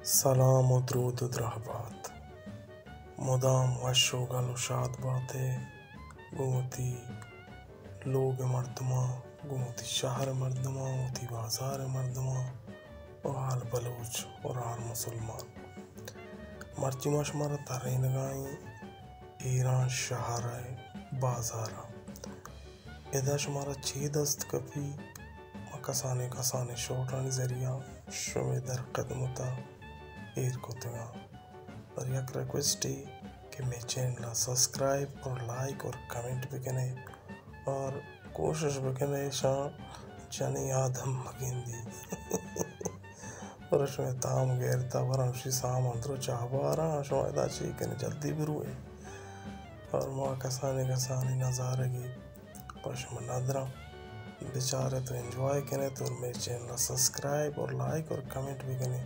سلام و درود و درهبات مدام وش و گل و شاد باتے گوتی لوگ مردما گوتی شہر مردما گوتی بازار مردما و حال بلوچ اور حال مسلمان مرچی مش مرا ترینگائیں ایران شہر ہے بازارا ادا شمارا چی دست کپی کسانے شوٹانی ذریعہ شمی در خدمتا ایر کو تگا اور یک ریکویسٹ ہے کہ میں چینل سبسکرائب اور لائک اور کمنٹ بکنے اور کوشش بکنے شاں چنی آدم مگندی اور شمی تام گیرتا ورمشی سام اندرو چاہبارا شما ادا چی کنے جلدی بروئے اور ماں کسانی نظارگی پشم ندرہ بیچارے تو انجوائے کنے تو میں چینل سبسکرائب اور لائک اور کمنٹ بکنے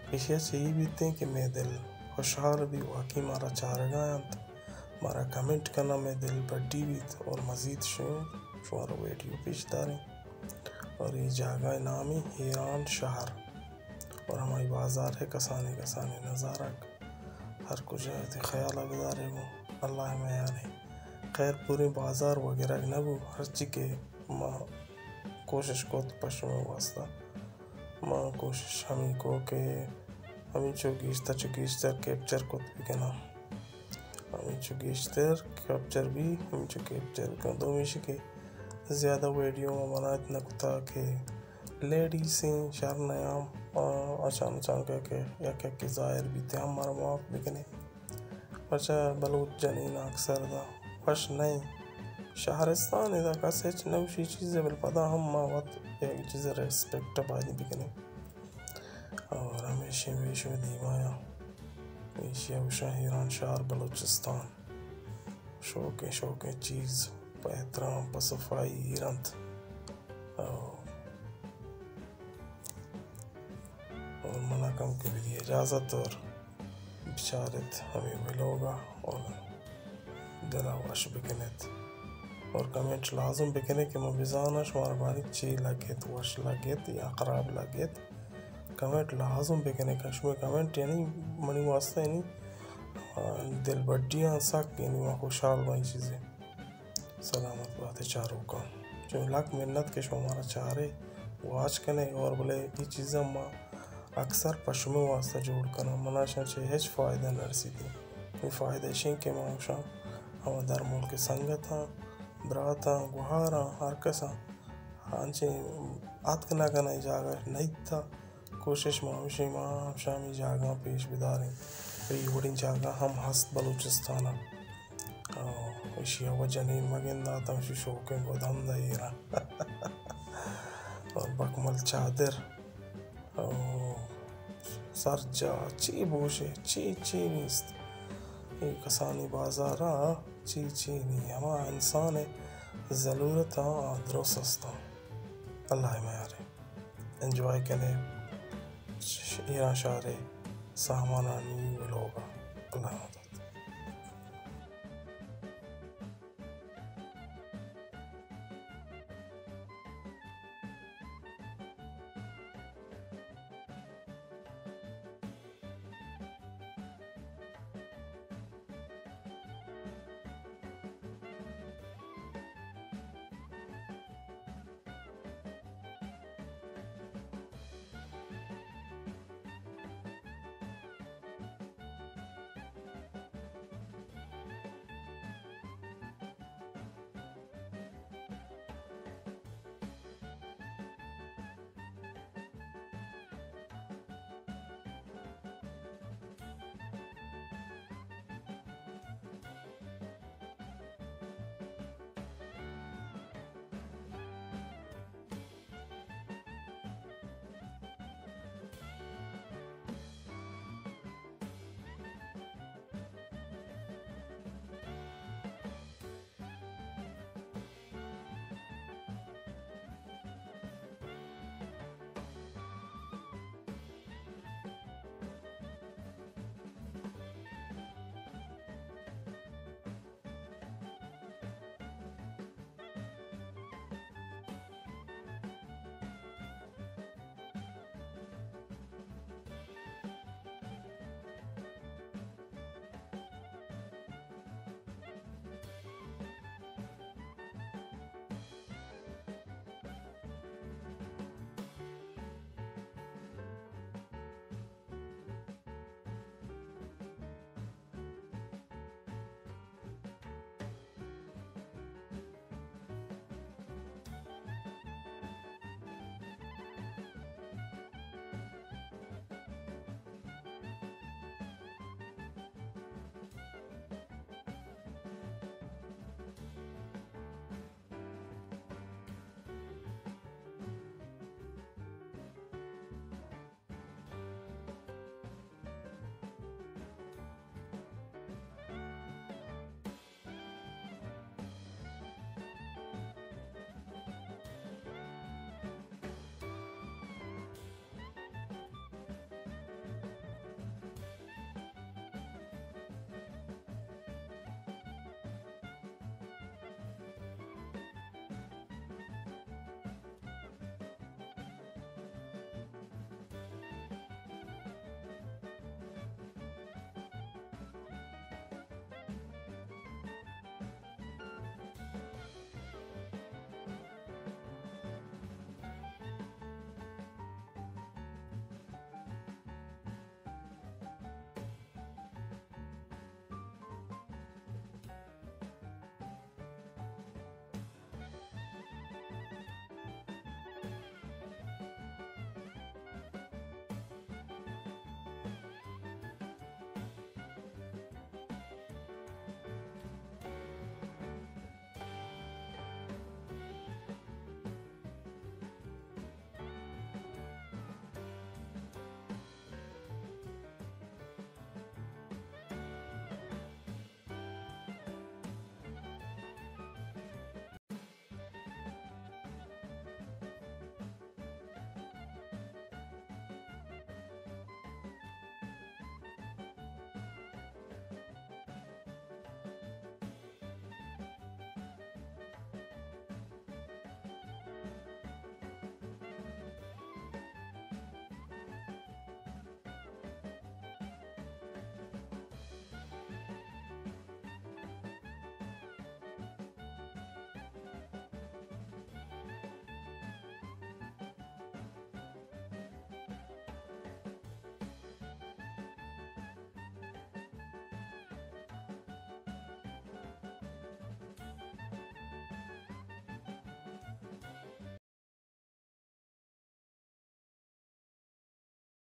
اشیاء چاہیے بیتے ہیں کہ میں دل خوشحال بھی واقعی مارا چارگاں مارا کمنٹ کرنا میں دل بڑی بیت اور مزید شمارا ویڈیو پیش داریں اور یہ جگہ نامی ایران شہر اور ہماری بازار ہے کسانے نظارہ ہر کچھ ہے خیال بدارے وہ اللہ میں یارے خیر پوری بازار وغیرہ نبو ہر چیز کے ماں کوشش کو پشم واسطہ ماں کوشش ہمیں کو کہ ہمیں چگیشتر کیپچر کو بھی کنا ہمیں چگیشتر کیپچر بھی ہمیں کیپچر کنا دو میشی کے زیادہ ویڈیو میں بنا اتنا کتا کہ لیڈیزیں شہر نیام اچانک کہ یک ظاہر بھی تھے ہمارا معاف بکنے وچا بلوچ جنین اکثر دا وش نہیں شہرستان ادا کسے نوشی چیزیں بالپدا ہم ماوت ایک چیز ریسپیکٹ بانی بکنے اور ہمیشہ دیمایا ہمیشہ وشا ایران شہر بلوچستان شوق چیز پا احترام پا صفائی ایرانت اور منعقم کے لیے اجازت اور بچارت ہمیں ملوگا اور دلا وش بکنت اور کمنٹ لازم بکنے کہ مبیزانا شمار باری چی لگیت وش لگیت یا خراب لگیت کمنٹ لازم بکنے کشمہ کمنٹ یعنی منی واسطہ یعنی دل بڑیاں سک یعنی وہاں خوشحال بائی چیزیں سلامت بات چاروں کا جو لاکھ منت کے شمارا چارے واچ کنے اور بلے یہ چیزیں ماں اکثر پشمہ واسطہ جوڑ کرنا مناشاں چھے ہیچ فائدہ نرسی دی یہ فائدہ شیں کہ ماں ہم در ملک سنگتاں براتاں گوھاراں ہر کساں ہانچے آت کنا جاگہ نہیں تھا کوشش ماوشی ماں شامی جاگہ پیش بداریں یہ بڑی جاگہ ہم ہست بلوچستانا اشیاء و جنین مگن آتا شی شوکیں گودھم دا ایران اور بکمل چادر سر جا چی بوشے چی نیست یہ کسانی بازارا چی نہیں ہما انسان ضرورت درست ہستا اللہ میں آرے انجوائے کنے ایران شہر سامانانی لوگا اللہ